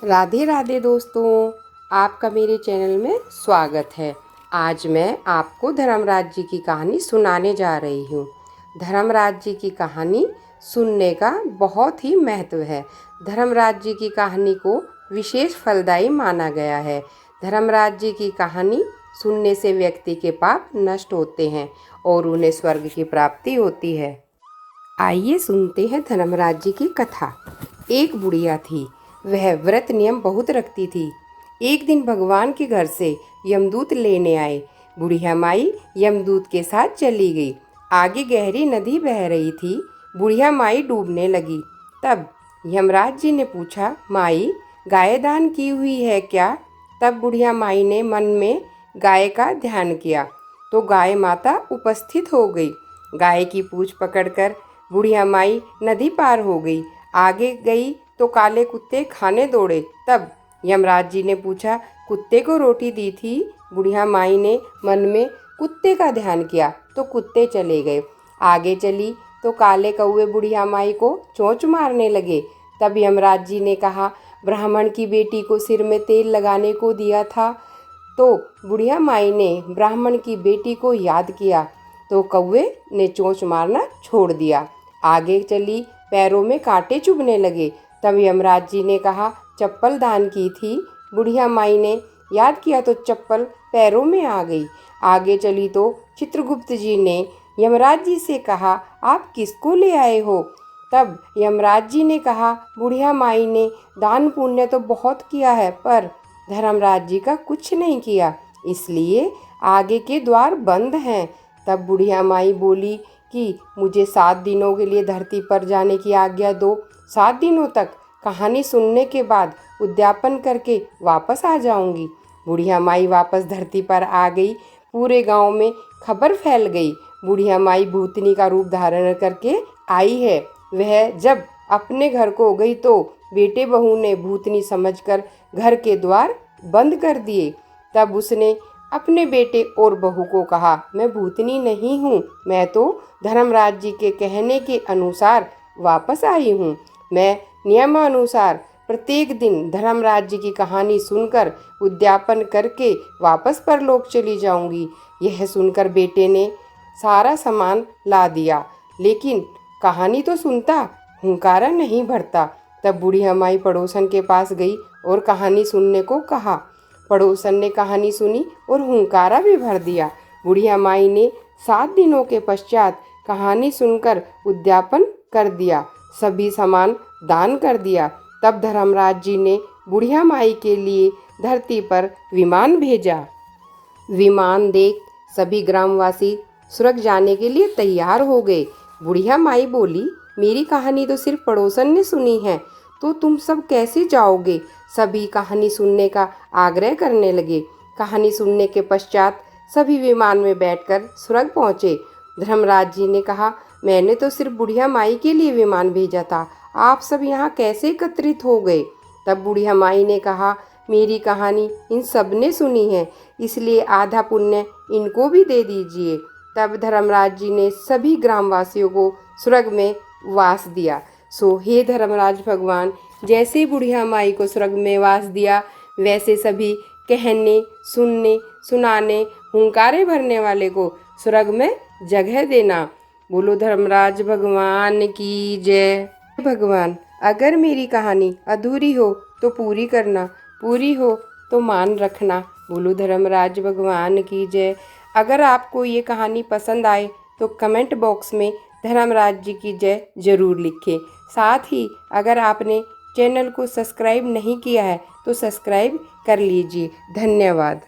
राधे राधे दोस्तों, आपका मेरे चैनल में स्वागत है। आज मैं आपको धर्मराज जी की कहानी सुनाने जा रही हूँ। धर्मराज जी की कहानी सुनने का बहुत ही महत्व है। धर्मराज जी की कहानी को विशेष फलदायी माना गया है। धर्मराज जी की कहानी सुनने से व्यक्ति के पाप नष्ट होते हैं और उन्हें स्वर्ग की प्राप्ति होती है। आइए सुनते हैं धर्मराज जी की कथा। एक बुढ़िया थी, वह व्रत नियम बहुत रखती थी। एक दिन भगवान के घर से यमदूत लेने आए। बुढ़िया माई यमदूत के साथ चली गई। आगे गहरी नदी बह रही थी। बुढ़िया माई डूबने लगी। तब यमराज जी ने पूछा, माई गाय दान की हुई है क्या? तब बुढ़िया माई ने मन में गाय का ध्यान किया तो गाय माता उपस्थित हो गई। गाय की पूंछ पकड़कर बुढ़िया माई नदी पार हो गई। आगे गई तो काले कुत्ते खाने दौड़े। तब यमराज जी ने पूछा, कुत्ते को रोटी दी थी? बुढ़िया माई ने मन में कुत्ते का ध्यान किया तो कुत्ते चले गए। आगे चली तो काले कौवे बुढ़िया माई को चोंच मारने लगे। तब यमराज जी ने कहा, ब्राह्मण की बेटी को सिर में तेल लगाने को दिया था। तो बुढ़िया माई ने ब्राह्मण की बेटी को याद किया तो कौवे ने चोंच मारना छोड़ दिया। आगे चली, पैरों में कांटे चुभने लगे। तब यमराज जी ने कहा, चप्पल दान की थी? बुढ़िया माई ने याद किया तो चप्पल पैरों में आ गई। आगे चली तो चित्रगुप्त जी ने यमराज जी से कहा, आप किसको ले आए हो? तब यमराज जी ने कहा, बुढ़िया माई ने दान पुण्य तो बहुत किया है पर धर्मराज जी का कुछ नहीं किया, इसलिए आगे के द्वार बंद हैं। तब बुढ़िया माई बोली कि मुझे 7 दिनों के लिए धरती पर जाने की आज्ञा दो। 7 दिनों तक कहानी सुनने के बाद उद्यापन करके वापस आ जाऊंगी। बुढ़िया माई वापस धरती पर आ गई। पूरे गांव में खबर फैल गई, बुढ़िया माई भूतनी का रूप धारण करके आई है। वह जब अपने घर को गई तो बेटे बहू ने भूतनी समझकर घर के द्वार बंद कर दिए। तब उसने अपने बेटे और बहू को कहा, मैं भूतनी नहीं हूँ, मैं तो धर्मराज जी के कहने के अनुसार वापस आई हूँ। मैं नियमानुसार प्रत्येक दिन धर्मराज जी की कहानी सुनकर उद्यापन करके वापस परलोक चली जाऊंगी। यह सुनकर बेटे ने सारा सामान ला दिया, लेकिन कहानी तो सुनता, हुंकारा नहीं भरता। तब बुढ़िया माई पड़ोसन के पास गई और कहानी सुनने को कहा। पड़ोसन ने कहानी सुनी और हुंकारा भी भर दिया। बुढ़िया माई ने 7 दिनों के पश्चात कहानी सुनकर उद्यापन कर दिया, सभी सामान दान कर दिया। तब धर्मराज जी ने बुढ़िया माई के लिए धरती पर विमान भेजा। विमान देख सभी ग्रामवासी स्वर्ग जाने के लिए तैयार हो गए। बुढ़िया माई बोली, मेरी कहानी तो सिर्फ पड़ोसन ने सुनी है, तो तुम सब कैसे जाओगे? सभी कहानी सुनने का आग्रह करने लगे। कहानी सुनने के पश्चात सभी विमान में बैठकर स्वर्ग पहुँचे। धर्मराज जी ने कहा, मैंने तो सिर्फ बुढ़िया माई के लिए विमान भेजा था, आप सब यहाँ कैसे एकत्रित हो गए? तब बुढ़िया माई ने कहा, मेरी कहानी इन सब ने सुनी है, इसलिए आधा पुण्य इनको भी दे दीजिए। तब धर्मराज जी ने सभी ग्रामवासियों को स्वर्ग में वास दिया। सो हे धर्मराज भगवान, जैसे बुढ़िया माई को स्वर्ग में वास दिया, वैसे सभी कहने, सुनने, सुनाने, हुंकारे भरने वाले को स्वर्ग में जगह देना। बोलो धर्मराज भगवान की जय। भगवान, अगर मेरी कहानी अधूरी हो तो पूरी करना, पूरी हो तो मान रखना। बोलो धर्मराज भगवान की जय। अगर आपको ये कहानी पसंद आए तो कमेंट बॉक्स में धर्मराज जी की जय जरूर लिखें। साथ ही अगर आपने चैनल को सब्सक्राइब नहीं किया है तो सब्सक्राइब कर लीजिए। धन्यवाद।